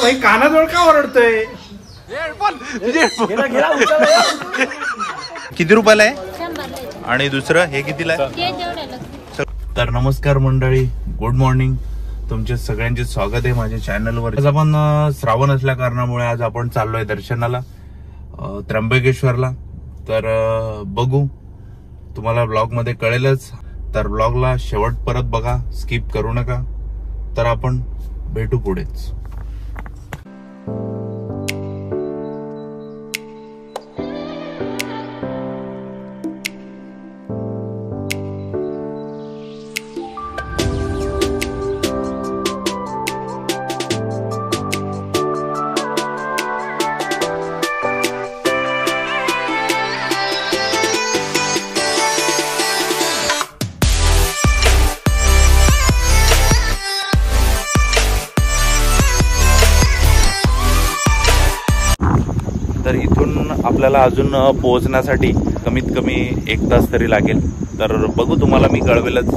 भाई कानाजवळ का ओरडतोय? किती रुपयाला आहे आणि दुसरं हे कितीला आहे? तर नमस्कार मंडळी, गुड मॉर्निंग. तुमचे सगळ्यांचे स्वागत आहे माझ्या चॅनलवर. आज आपण श्रावण असल्या कारणामुळे आज आपण चाललोय दर्शनाला त्र्यंबकेश्वरला. तर बघू, तुम्हाला ब्लॉग मध्ये कळेलच. तर ब्लॉगला शेवट परत बघा, स्किप करू नका. तर आपण भेटू पुढेच. तर इथून आपल्याला अजून पोहोचण्यासाठी कमीत कमी 1 तास तरी लागेल. तर बघू, तुम्हाला मी कळवेलच.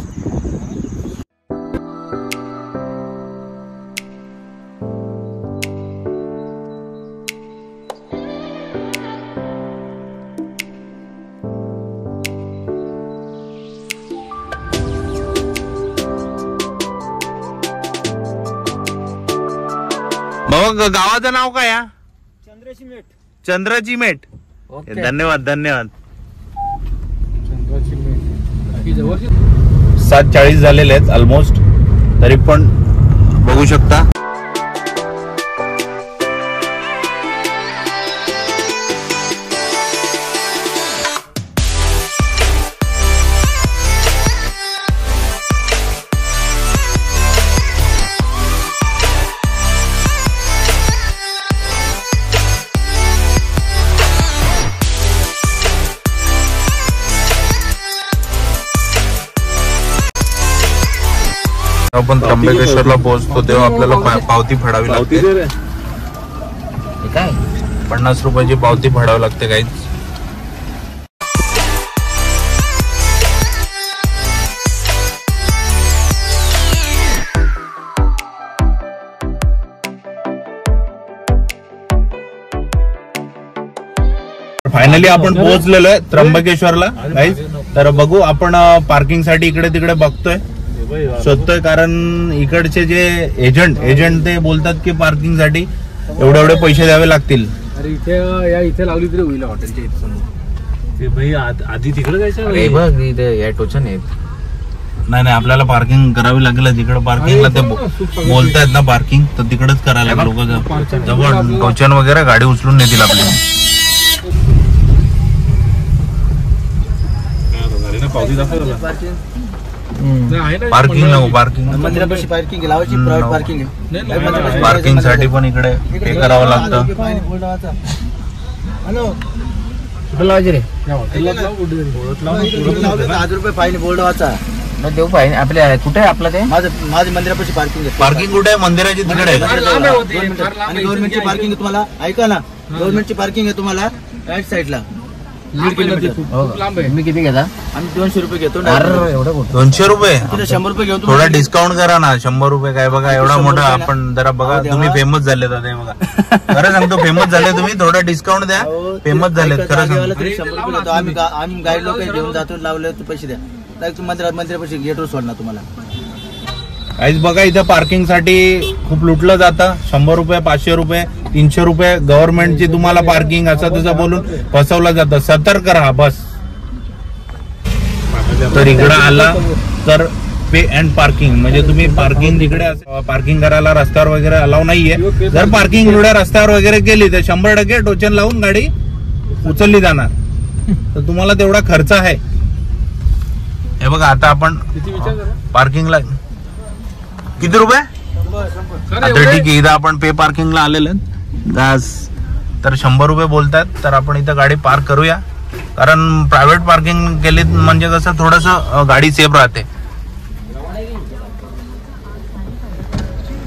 मग गावाचं नाव काय? चंद्राची मेट. धन्यवाद धन्यवाद. 7:40 झालेले आहेत ऑलमोस्ट, तरी पण बघू शकता. आपण त्र्यंबकेश्वरला पोहोचतो तेव्हा आपल्याला पावती फाडावी लागते. काय 50 रुपयाची पावती फाडावी लागते काहीच. फायनली आपण पोहोचलेलो आहे त्र्यंबकेश्वरला गाईज. तर बघू, आपण पार्किंग साठी इकडे तिकडे बघतोय, शोधतोय. कारण इकडचे जे एजंट ते बोलतात की पार्किंग साठी एवढे पैसे द्यावे लागतील. अरे इथे लावली तरी होईल हॉटेलच्या इथे समोर. ते भाई आधी तिकडे जायचं बघ, इथे या टोचन आहेत. नाही, आपल्याला पार्किंग करावी लागेल तिकडे. पार्किंगला ते बोलतायत ना पार्किंग, तर तिकडेच करायला लागेल. लोक जवळ टोचन वगैरे गाडी उचलून नेतील आपल्याला. पावती दाखव. पार्किंग नको, पार्किंग मंदिरापाशी पार्किंग लावायची, प्रायव्हेट पार्किंग आहे. पार्किंग साठी पण इकडे पे करावं लागतं. लावायचे रे, 1000 रुपये फाईन बोर्ड वाचा. देऊ फाईन. आपल्या कुठे आहे आपलं ते? माझ्या मंदिरापाशी पार्किंग आहे. पार्किंग कुठे आहे? मंदिराची तिकडे आहे. आणि गव्हर्नमेंटची पार्किंग आहे तुम्हाला. ऐका ना, गव्हर्नमेंटची पार्किंग आहे तुम्हाला राईट साईडला. मी किती घेता? आम्ही 200 रुपये घेतो. एवढं 200 रुपये? 100 रुपये घेतो. थोडा डिस्काउंट करा ना. 100 रुपये काय बघा, एवढा मोठा. आपण जरा बघा, तुम्ही फेमस झाले दादा. बघा, खरं सांगतो, फेमस झाले तुम्ही. थोडा डिस्काउंट द्या. फेमस झाले खरं सांगतो. 100 रुपये घेतो. आम्ही गाईड लोक घेऊन जातो. लावले तर पैसे द्या. मंदिरापाशी गेटवर सोडणार तुम्हाला. काहीच बघा, इथं पार्किंग साठी खूप लुटलं जातं. 100 रुपये, 500 रुपये, 300 रुपये गव्हर्नमेंटची तुम्हाला पार्किंग असं तसं बोलून फसवलं जातं. सतर्क राहा बस. तर इकडं आला तर पे अँड पार्किंग म्हणजे तुम्ही पार्किंग तिकडे पार्किंग करायला रस्त्यावर वगैरे अलाव नाहीये. जर पार्किंग एवढ्या रस्त्यावर वगैरे केली तर 100% टोचन लावून गाडी उचलली जाणार. तर तुम्हाला तेवढा खर्च आहे. हे बघा, आता आपण पार्किंगला किती रुपये? आता ठीक आहे, इथं आपण पे पार्किंगला आलेले तर 100 रुपये बोलतात. तर आपण इथं गाडी पार्क करूया. कारण प्रायव्हेट पार्किंग केली म्हणजे कसं थोडस गाडी सेफ राहते.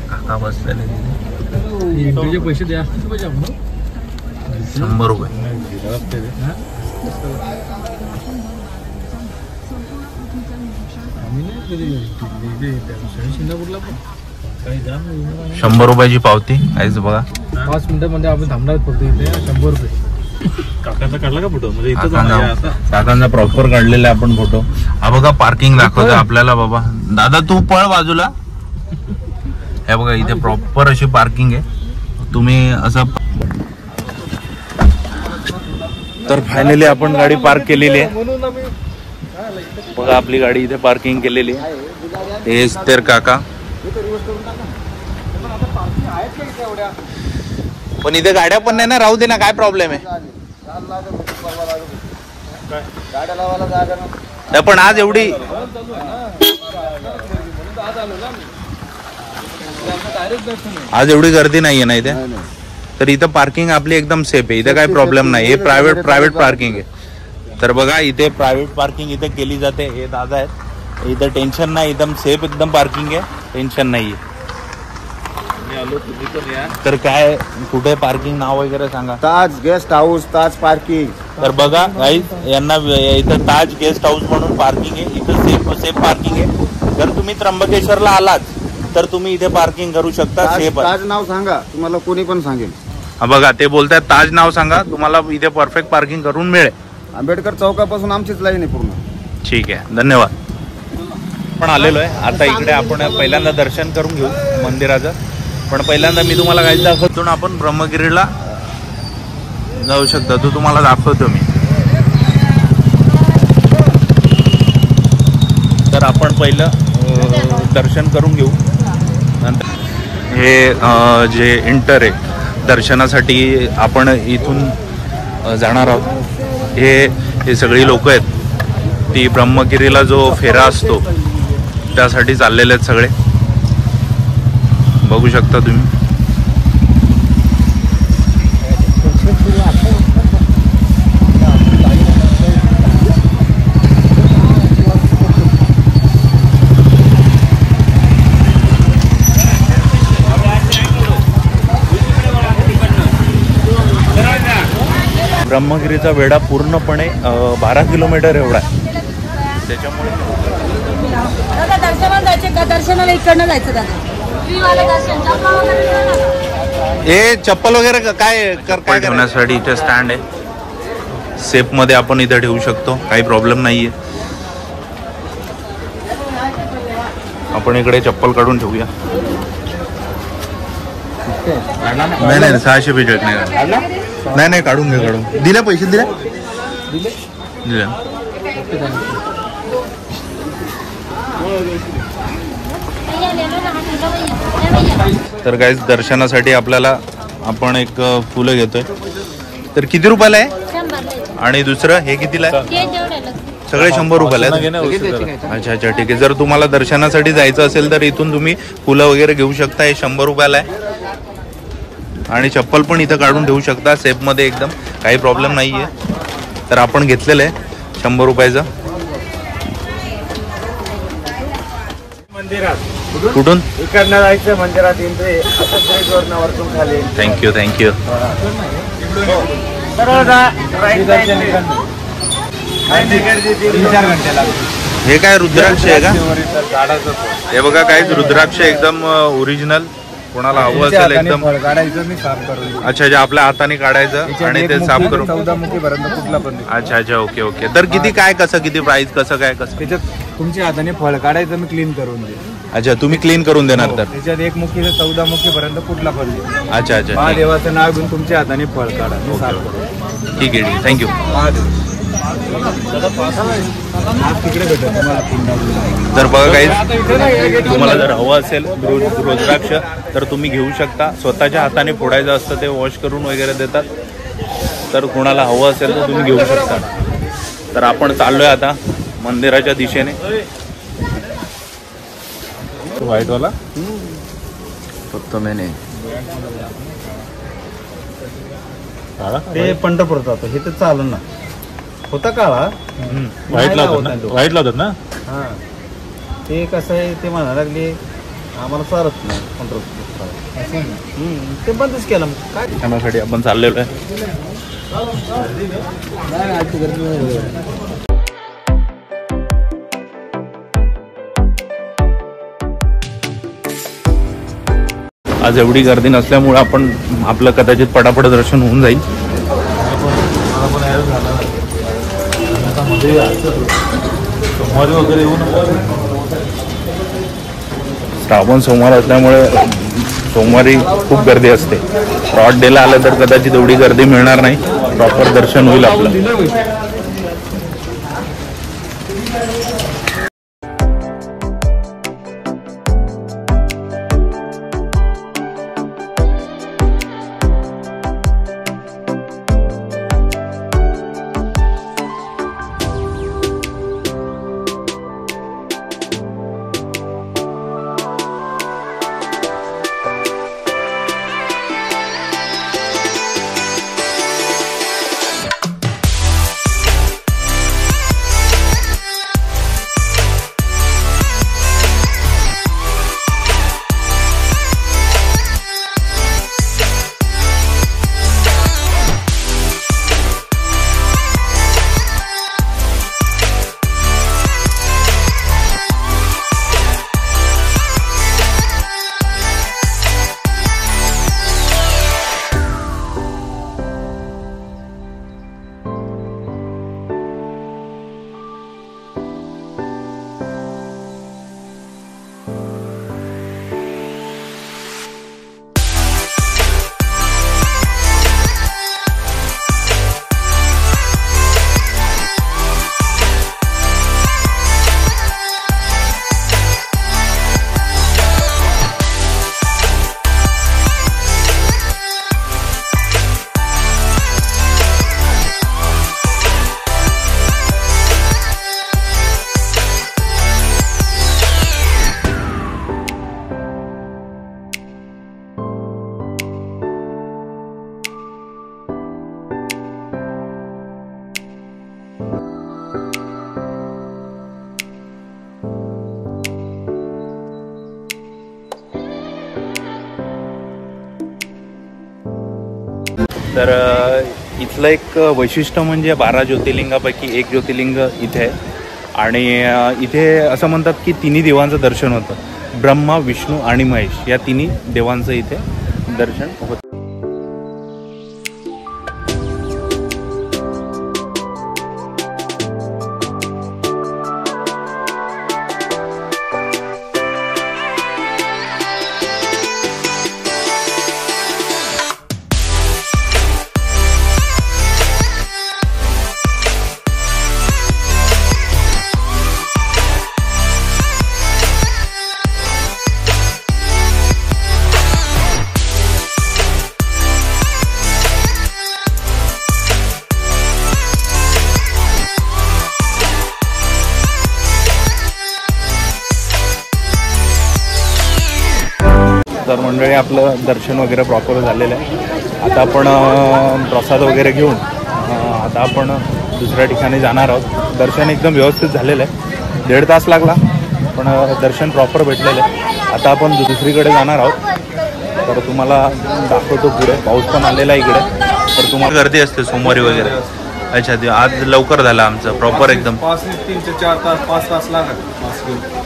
काका बसलेले पैसे द्या. 100 रुपये. 100 रुपयाची पावती. काहीच बघा 5 मिनिटांमध्ये आपण थांबणार फक्त इथे. 100 रुपये. काकांचा काढला का फोटो? म्हणजे काकांचा प्रॉपर काढलेला आपण फोटो. हा बघा पार्किंग दाखवतो आपल्याला. बाबा दादा तू पळ बाजूला. हे बघा इथे प्रॉपर अशी पार्किंग आहे. तुम्ही असं. तर फायनली आपण गाडी पार्क केलेली आहे. बघा आपली गाडी इथे पार्किंग केलेली आहे. हेच तर काका. पण इथे गाड्या पण नाही ना, राहू दे ना, काय प्रॉब्लेम आहे. नाही पण आज एवढी गर्दी नाहीये ना इथे. तर इथं पार्किंग आपली एकदम सेफ आहे. इथे काय प्रॉब्लेम नाही. हे प्रायव्हेट पार्किंग आहे. तर बघा इथे प्रायव्हेट पार्किंग इथे केली जाते. हे दादा आहेत. इथं टेन्शन नाही. एकदम सेफ एकदम पार्किंग आहे. टेन्शन नाहीये. तर काय कुठे पार्किंग नाव वगैरे सांगा. ताज गेस्ट हाऊस, ताज पार्किंग. तर बघा गाईज यांना इथं ताज गेस्ट हाऊस म्हणून पार्किंग आहे. इथं सेफ पार्किंग आहे. जर तुम्ही त्र्यंबकेश्वरला आलात तर तुम्ही इथे पार्किंग करू शकता. सेफ. ताज नाव सांगा, तुम्हाला कोणी पण सांगेल. हा बघा ते बोलतायत ताज नाव सांगा, तुम्हाला इथे परफेक्ट पार्किंग करून मिळेल. आंबेडकर चौकापासून आमचीच लाईन आहे पूर्ण. ठीक आहे, धन्यवाद. आपण आलेलो आहे आता इकडे. आपण पहिल्यांदा दर्शन करून घेऊ मंदिराचं. पण पहिल्यांदा मी तुम्हाला काही दाखवतो ना. आपण ब्रह्मगिरीला जाऊ शकता. तो तुम्हाला दाखवतो मी. तर आपण पहिलं दर्शन करून घेऊ. नंतर हे जे इंटर आहे दर्शनासाठी आपण इथून जाणार आहोत. हे सगळी लोक आहेत ती ब्रह्मगिरीला जो फेरा असतो त्यासाठी चाललेले आहेत सगळे. बघू शकता तुम्ही. ब्रह्मगिरीचा वेढा पूर्णपणे 12 किलोमीटर एवढा आहे. त्याच्यामुळे दर्शनाला इकडनं जायचं दादा. हे चप्पल वगैरे काय ठेवण्यासाठी इथे स्टँड आहे. सेफ मध्ये आपण इथे ठेवू शकतो. काही प्रॉब्लेम नाहीये. आपण इकडे चप्पल काढून ठेवूया. नाही 645 नाही काढून घे. दिले पैसे दिले. तर गाईज दर्शनासाठी आपल्याला आपण एक फुलं घेतोय. तर किती रुपयाला आहे. आणि दुसरं हे कितीला आहे. सगळे 100 रुपयाला आहेत. अच्छा ठीक आहे. जर तुम्हाला दर्शनासाठी जायचं असेल तर इथून तुम्ही फुलं वगैरे घेऊ शकता. हे 100 रुपयाला आहे. आणि चप्पल पण इथं काढून ठेवू शकता सेफ मध्ये एकदम. काही प्रॉब्लेम नाहीये. तर आपण घेतलेलं आहे 100 रुपयाचं. मंदिरात कुठून इकडनं जायचं मंदिरात. थँक्यू. हे काय रुद्राक्ष आहे का. हे बघा काय रुद्राक्ष एकदम ओरिजिनल. कोणाला हवं असेल एकदम काढायचं मी साफ करून. अच्छा जे आपल्या हाताने काढायचं आणि ते साफ करून. 14 मुखीपर्यंत कुठला पण. अच्छा ओके. तर किती काय कसं किती प्राइस कसं काय कसं. त्याच्यात तुमच्या हाताने फळ काढायचं मी क्लीन करून दे. अच्छा तुम्ही क्लीन करून देणार. तर त्याच्यात 1 मुखी ते 14 मुखीपर्यंत कुठला पण. अच्छा महादेवाचं नाव घेऊन तुमच्या हाताने फळ काढा. ठीक आहे थँक्यू. तिकडे भेटत तुम्हाला. तर बघा काही तुम्हाला जर हवं असेल रुद्राक्ष तर तुम्ही घेऊ शकता. स्वतःच्या हाताने फोडायचं असतं. ते वॉश करून वगैरे देतात. तर कोणाला हवं असेल तर तुम्ही घेऊ शकता. तर आपण चाललोय आता मंदिराच्या दिशेने. व्हाईटवाला फक्त मैंने ते पंढरपुरात जातो. हे तर चालू ना होता काळा. व्हाईट लावतात ना. हा ते कसं आहे ते म्हणायला लागले आम्हाला चालत नाही पंढरपूर. ते बंदच केलं. काय त्यासाठी आपण चाललेलो आहे. आज एवढी गर्दी नसल्यामुळे आपण आपलं कदाचित पटापट दर्शन होऊन जाईल. सोमवारी वगैरे येऊन श्रावण सोमवार असल्यामुळे सोमवारी खूप गर्दी असते. ब्रॉड डेला आलं तर कदाचित एवढी गर्दी मिळणार नाही, प्रॉपर दर्शन होईल आपलं. तर इथलं एक वैशिष्ट्य म्हणजे 12 ज्योतिर्लिंगापैकी एक ज्योतिर्लिंग इथे आहे. आणि इथे असं म्हणतात की तिन्ही देवांचं दर्शन होतं. ब्रह्मा, विष्णू आणि महेश या तिन्ही देवांचं इथे दर्शन होतं. तर मंडळी आपलं दर्शन वगैरे प्रॉपर झालेलं आहे. आता आपण प्रसाद वगैरे घेऊन आता आपण दुसऱ्या ठिकाणी जाणार आहोत. दर्शन एकदम व्यवस्थित झालेलं आहे. 1.5 तास लागला पण दर्शन प्रॉपर भेटलेलं आहे. आता आपण दुसरीकडे जाणार आहोत. तर तुम्हाला दाखवतो पुढे. पाऊस पण आलेला आहे इकडे. तर तुम्हाला गर्दी असते सोमवारी वगैरे. अच्छा, ते आज लवकर झालं आमचं प्रॉपर एकदम. 3 ते 4 तास 5 तास लागत.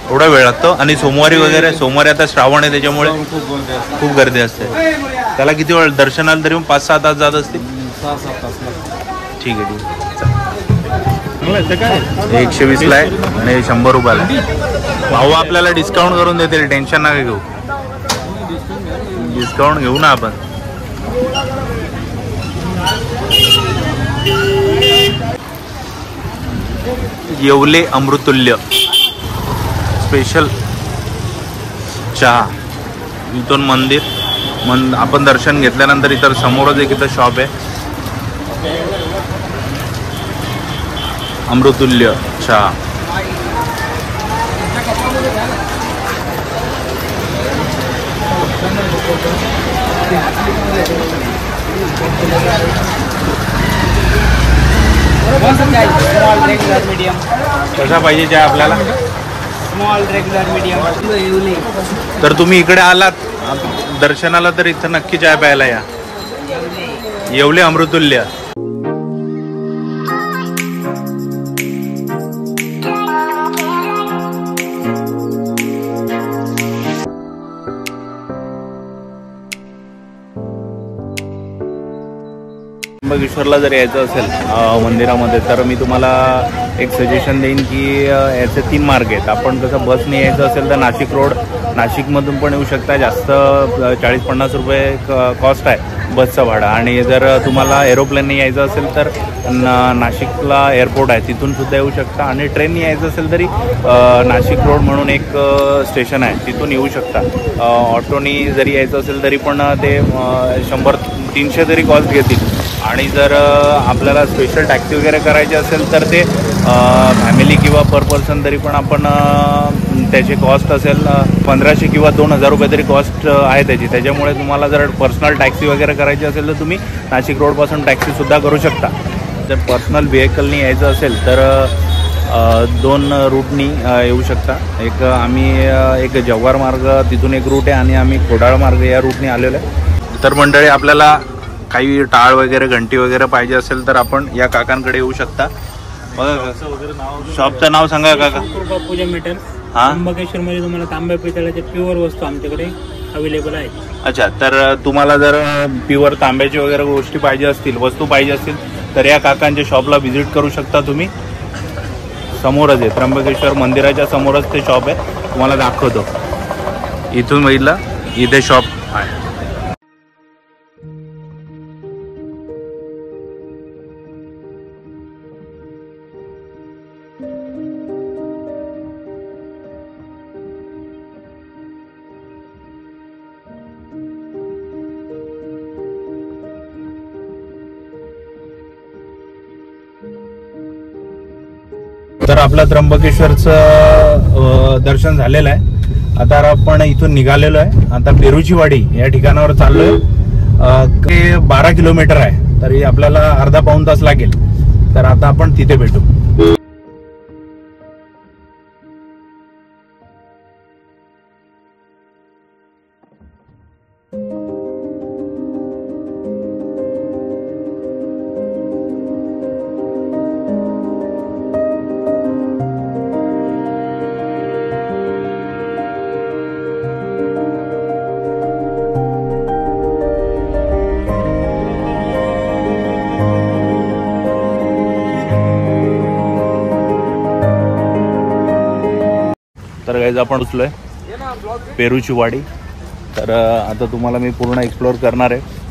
थोडा वेळ लागतो. आणि सोमवारी वगैरे, सोमवारी आता श्रावण आहे त्याच्यामुळे खूप गर्दी असते. त्याला किती वेळ दर्शनाला तरी 5-6 तास जात असतील. 6-7 तास ठीक आहे, ठीक आहे. 120ला आहे आणि 100 रुपयाला आहे. भाऊ आपल्याला डिस्काउंट करून देतील, टेन्शन नका घेऊ. डिस्काउंट घेऊ ना आपण. येवले अमृतुल्य स्पेशल चहा. इथून मंदिर आपण दर्शन घेतल्यानंतर इतर समोरच एक इथं शॉप आहे. अमृतुल्य चहा. कसा पाहिजे चहा आपल्याला? Small, regular, medium. तर तुम्ही इकडे आलात दर्शनाला तर इथं नक्की चहा प्यायला या. येवले अमृतुल्य. त्र्यंबकेश्वरला जर यायचं असेल मंदिरामध्ये, तर मी तुम्हाला एक सजेशन देईन की याचे 3 मार्ग आहेत. आपण कसं बसने यायचं असेल तर नाशिक रोड, नाशिकमधून पण येऊ शकता. जास्त 40-50 रुपये कॉस्ट आहे बसचं भाडं. आणि जर तुम्हाला एरोप्लेनने यायचं असेल तर नाशिकला एअरपोर्ट आहे, तिथून सुद्धा येऊ शकता. आणि ट्रेनने यायचं असेल तरी नाशिक रोड म्हणून एक स्टेशन आहे, तिथून येऊ शकता. ऑटोनी जरी यायचं असेल तरी पण ते 100-300 तरी कॉस्ट घेतील. आणि जर आपल्याला स्पेशल टॅक्सी वगैरे करायची असेल तर ते फॅमिली किंवा पर पर्सन तरी पण आपण त्याची कॉस्ट असेल 1500 किंवा 2000 रुपये तरी कॉस्ट आहे त्याची. त्याच्यामुळे तुम्हाला जर पर्सनल टॅक्सी वगैरे करायची असेल तर तुम्ही नाशिक रोडपासून टॅक्सीसुद्धा करू शकता. जर पर्सनल व्हेकलनी यायचं असेल तर 2 रूटनी येऊ शकता. एक जव्हार मार्ग तिथून एक रूट आहे आणि आम्ही कोडाळ मार्ग या रूटनी आलेलो आहे. तर मंडळी, आपल्याला काही टाळ वगैरे घंटी वगैरे पाहिजे असेल तर आपण या काकांकडे येऊ शकता. बघा, शॉपचं नाव सांगा काका. पूजा मीटर हां, त्र्यंबकेश्वर मध्ये तुम्हाला तांब्या पितळाच्या प्युअर वस्तू आमच्याकडे अवेलेबल आहे. अच्छा. तर तुम्हाला जर प्युअर तांब्याची वगैरे गोष्टी पाहिजे असतील, वस्तू पाहिजे असतील तर या काकांच्या शॉपला व्हिजिट करू शकता तुम्ही. समोरच आहे, त्र्यंबकेश्वर मंदिराच्या समोरच ते शॉप आहे. तुम्हाला दाखवतो. इथून बघितलं, इथे शॉप आहे. तर आपलं त्र्यंबकेश्वरचं दर्शन झालेलं आहे. आता आपण इथून निघालेलो आहे. आता पेरूची वाडी या ठिकाणावर चाललोय. ते 12 किलोमीटर आहे, तरी आपल्याला अर्धा-पाऊण तास लागेल. तर आता आपण तिथे भेटू. तर गाईज, आपण उचलोय पेरूची वाडी. तर आता तुम्हाला मी पूर्ण एक्सप्लोअर करणार आहे.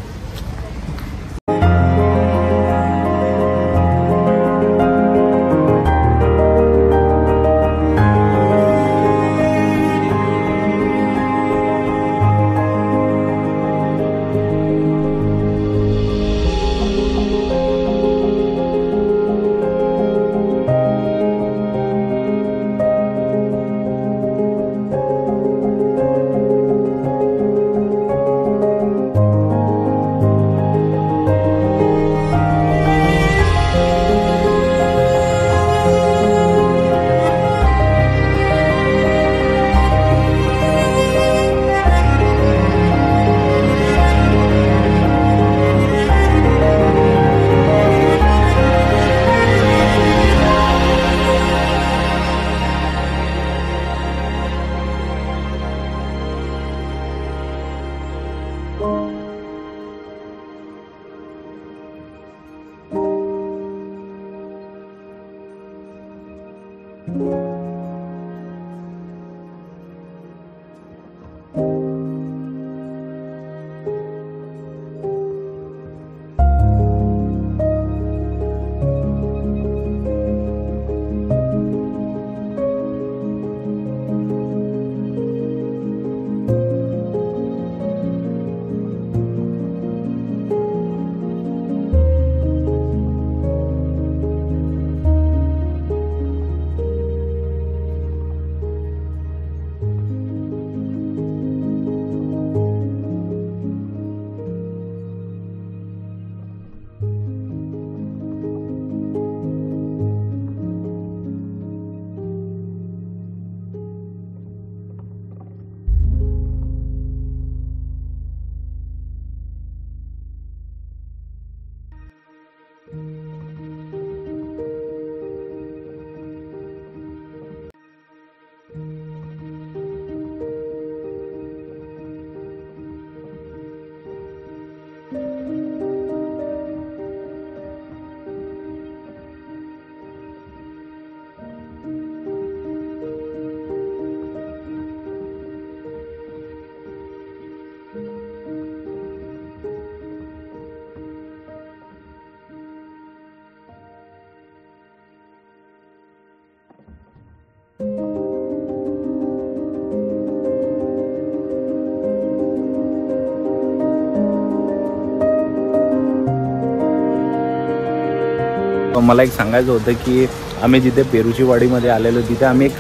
मला एक सांगायचं होतं की आम्ही जिथे पेरूची वाडीमध्ये आलेलो तिथे आम्ही एक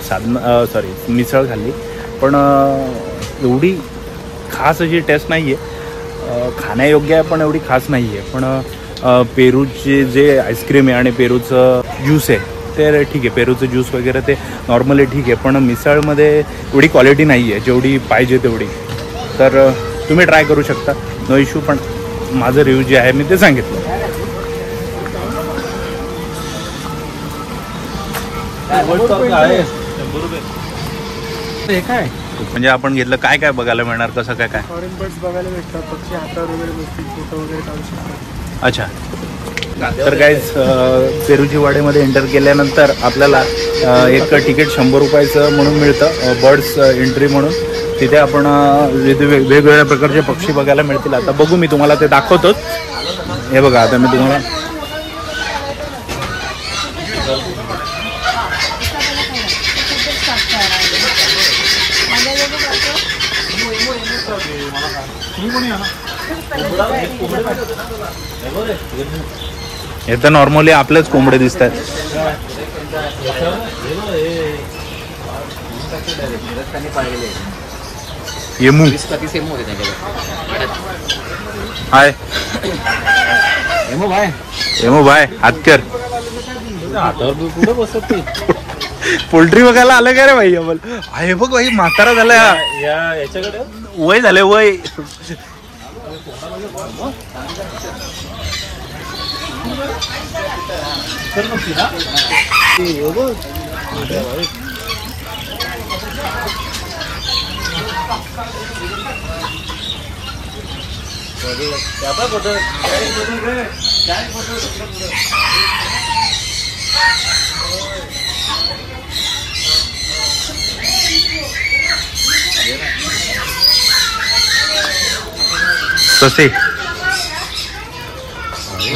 मिसळ खाल्ली, पण एवढी खास अशी टेस्ट नाही आहे, खाण्यायोग्य आहे पण एवढी खास नाही आहे. पण पेरूचे जे आईस्क्रीम आहे आणि पेरूचं ज्यूस आहे ते ठीक आहे, पेरूचं ज्यूस वगैरे ते नॉर्मली ठीक आहे, पण मिसळमध्ये एवढी क्वालिटी नाही आहे जेवढी पाहिजे तेवढी. तर तुम्ही ट्राय करू शकता, नो इश्यू. पण माझं रिव्ह्यू जे आहे मी ते सांगितलं. हे काय म्हणजे आपण घेतलं काय काय बघायला मिळणार, कसं काय काय? फॉरेन बर्ड्स बघायला भेटतात, पक्षी हातावर वगैरे बसतील, फोटो वगैरे काढू शकतात. अच्छा. तर गाईज पेरूची वाडीमध्ये एंटर केल्यानंतर आपल्याला एक तिकीट 100 रुपयाचं म्हणून मिळतं, बर्ड्स एंट्री म्हणून. तिथे आपण वेगवेगळ्या प्रकारचे पक्षी बघायला मिळतील. आता बघू, मी तुम्हाला ते दाखवतोच. हे बघा, आता मी तुम्हाला हे तर नॉर्मली आपलेच कोंबडे दिसत आहेत. येमू हाय, येमू भाई हातकर कुठे बसत ते पोल्ट्री बघायला आलं का रे भाई? आहे बघ भाई, म्हातारा झाला याच्याकडे वय झाले वय. ससे,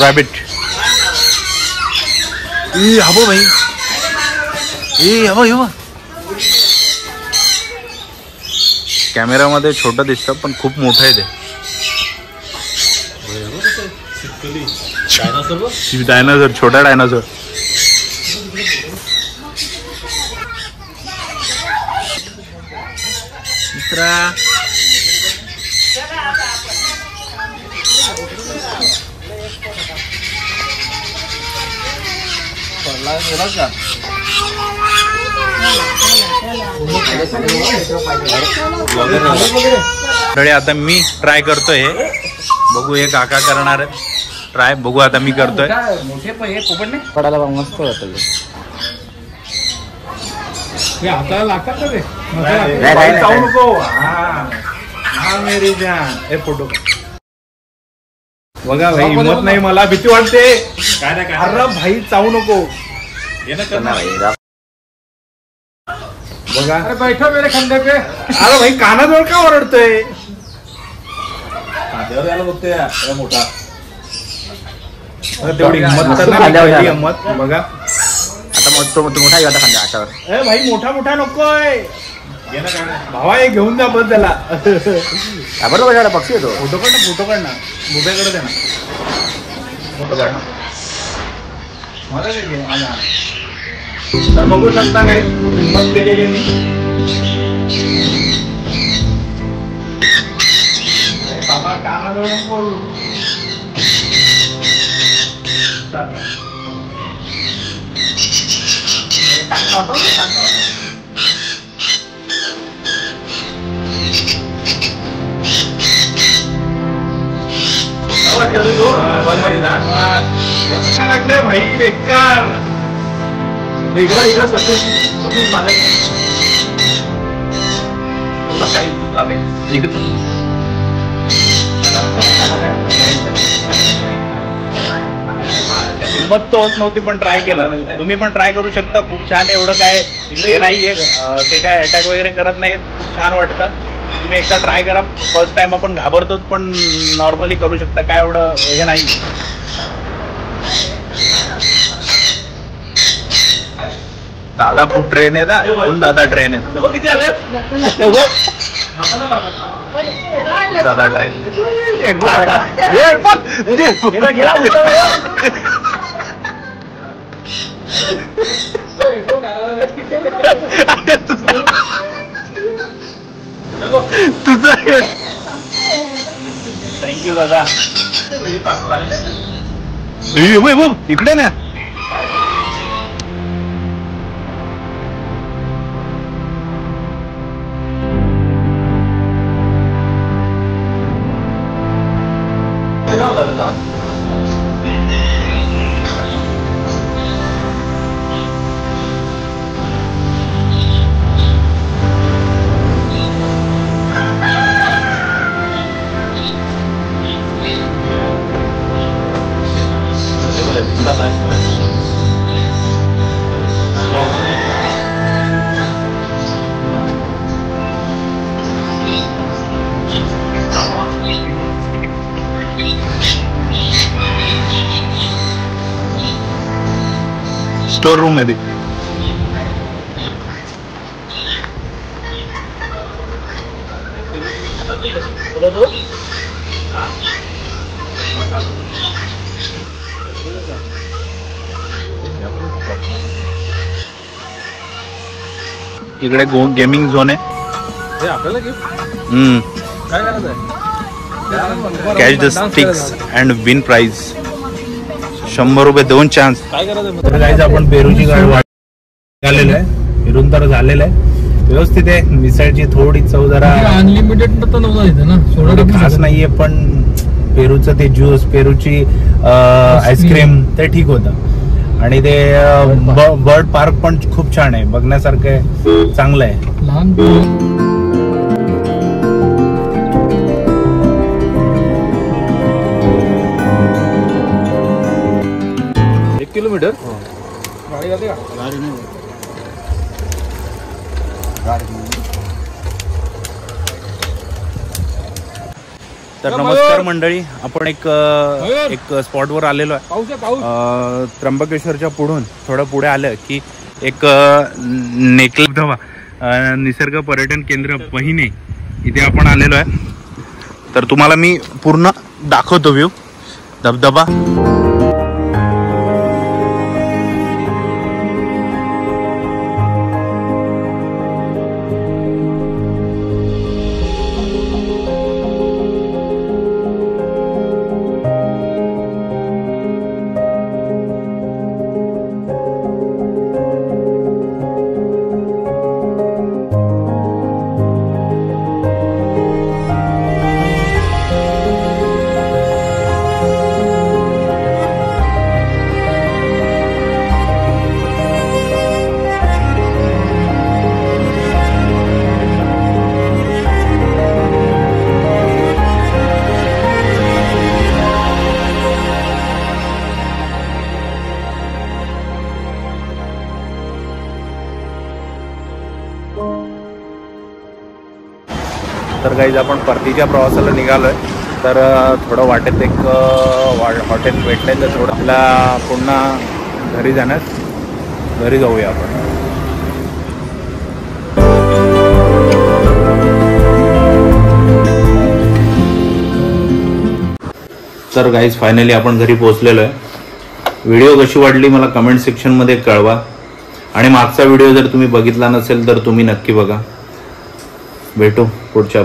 रॅबिट. हवं भाई, हवं. कॅमेरामध्ये छोटं दिसतं पण खूप मोठं आहे ते. डायनासोर, छोटा डायनासोर. मित्रा आता मी ट्राय करतोय, बघू हे काका करणार ट्राय, बघू आता मी करतोय. पडायला मस्त होतं ते, हाताला लागतात ना ते. जाऊ नको. हा मेरी जान, हे फोटो बघा भाई, हिंमत नाही, मला भीती वाटते. अरे भाई चावू नको. बघा, अरे बैठो मेरे खंडे पे. अरे भाई कानाजवळ का ओरडतोय? बघतोय मोठा. तेवढी हिंमत तर नाही, हिंमत बघा. आता मोठा आहे आता खांद्या हातावर. ए भाई मोठा मोठा नकोय भावा, हे घेऊन जा बस त्याला. बरोबर पक्षी येतो. फोटो काढ ना, मोठ्याकडे दे ना फोटो काढ ना. मला काय घे, माझ्या तर बघू शकता काय हिंमत केलेली मी. बाबा कानाजवळ नको. भाई बेकार. हिंमत तो होत नव्हती पण ट्राय केला. तुम्ही पण ट्राय करू शकता, खूप छान. एवढं काय हे नाहीये, ते काय अटॅक वगैरे करत नाही, छान वाटतं. तुम्ही एकदा ट्राय करा. फर्स्ट टाइम आपण घाबरतो पण नॉर्मली करू शकता, काय एवढं हे नाही. दादा खूप ट्रेन आहे ना, दादा ट्रेन आहे. दादा ट्रेन थँक्यू दादा. इकडे ना. स्टोर रूम मध्ये इकडे गेमिंग झोन आहे. आपल्याला गिफ्ट काय करायचं आहे? Catch the sticks and win prize. 100 रुपये 2 चान्स. काय करायचं? तर गाईज आपण पेरूची गाडी झालेलं आहे. फिरून तर झालेलं आहे. व्यवस्थित आहे. मिसळची थोडी चव जरा अनलिमिटेड तर नव्हता इथे ना, थोडं खास नाहीये, पण पेरूचं ते ज्यूस, पेरूची आईस्क्रीम ते ठीक होतं. आणि ते बर्ड पार्क पण खूप छान आहे, बघण्यासारखं आहे, चांगलं आहे. लहान 1 किलोमीटर. गाडी जाते का? गाडी नाही तर नमस्कार मंडळी, आपण एक स्पॉटवर आलेलो आहे. पाऊस आहे, पाऊस. त्र्यंबकेश्वरच्या पुढून थोडं पुढे आलं की एक धबधबा, निसर्ग पर्यटन केंद्र पहिने, इथे आपण आलेलो आहे. तर तुम्हाला मी पूर्ण दाखवतो व्ह्यू धबधबा. तर गाईज आपण परतीच्या प्रवासाला निघालोय. तर थोडं वाटेत एक हॉटेल भेटलंय, तर थोडं आपला पुन्हा घरी जाऊया आपण. तर गाईज फायनली आपण घरी पोहोचलेलो आहे. व्हिडिओ कशी वाटली मला कमेंट सेक्शनमध्ये कळवा. आणि मागचा व्हिडिओ जर तुम्ही बघितला नसेल तर तुम्ही नक्की बघा. भेटू पुढच्या